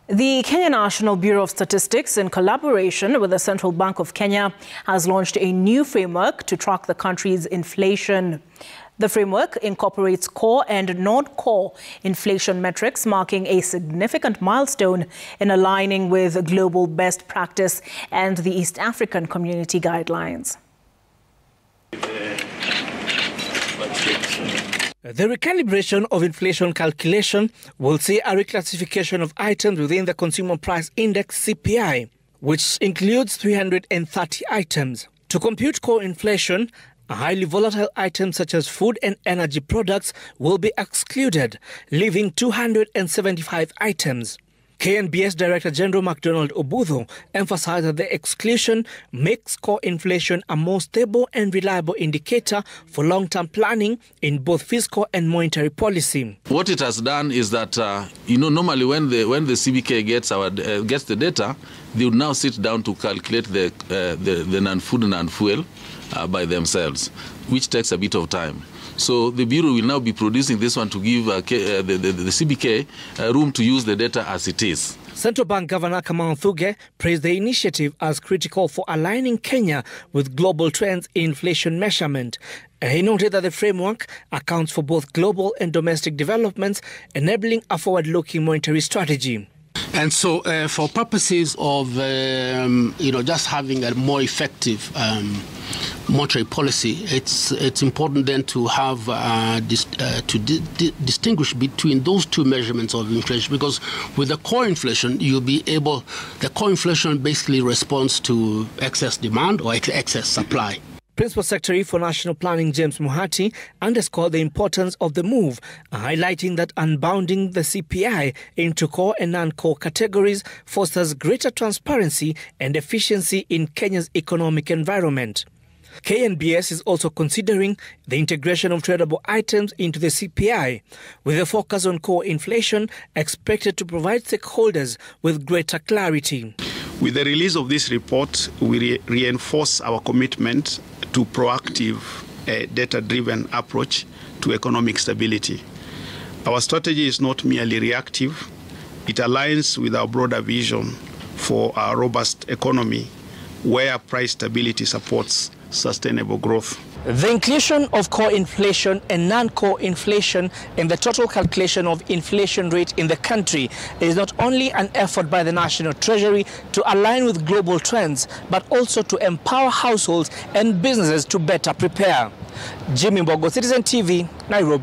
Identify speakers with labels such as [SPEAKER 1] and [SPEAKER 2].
[SPEAKER 1] The Kenya National Bureau of Statistics, in collaboration with the Central Bank of Kenya, has launched a new framework to track the country's inflation. The framework incorporates core and non-core inflation metrics, marking a significant milestone in aligning with global best practice and the East African Community guidelines.
[SPEAKER 2] The recalibration of inflation calculation will see a reclassification of items within the Consumer Price Index (CPI), which includes 330 items. To compute core inflation, highly volatile items such as food and energy products will be excluded, leaving 275 items. KNBS Director General MacDonald Obutho emphasized that the exclusion makes core inflation a more stable and reliable indicator for long-term planning in both fiscal and monetary policy.
[SPEAKER 3] What it has done is that, normally when the CBK gets the data, they would now sit down to calculate the non-food and non-fuel by themselves, which takes a bit of time. So the Bureau will now be producing this one to give the CBK room to use the data as it is.
[SPEAKER 2] Central Bank Governor Kamau Thuge praised the initiative as critical for aligning Kenya with global trends in inflation measurement. He noted that the framework accounts for both global and domestic developments, enabling a forward-looking monetary strategy.
[SPEAKER 4] And so for purposes of, just having a more effective monetary policy, it's important then to have distinguish between those two measurements of inflation, because with the core inflation, the core inflation basically responds to excess demand or excess supply.
[SPEAKER 2] Principal Secretary for National Planning James Muhati underscored the importance of the move, highlighting that unbounding the CPI into core and non-core categories fosters greater transparency and efficiency in Kenya's economic environment. KNBS is also considering the integration of tradable items into the CPI, with a focus on core inflation expected to provide stakeholders with greater clarity.
[SPEAKER 5] With the release of this report, we reinforce our commitment to proactive, data-driven approach to economic stability. Our strategy is not merely reactive. It aligns with our broader vision for a robust economy where price stability supports sustainable growth.
[SPEAKER 2] The inclusion of core inflation and non-core inflation in the total calculation of inflation rate in the country is not only an effort by the National Treasury to align with global trends, but also to empower households and businesses to better prepare. Jimmy Mbogo, Citizen TV, Nairobi.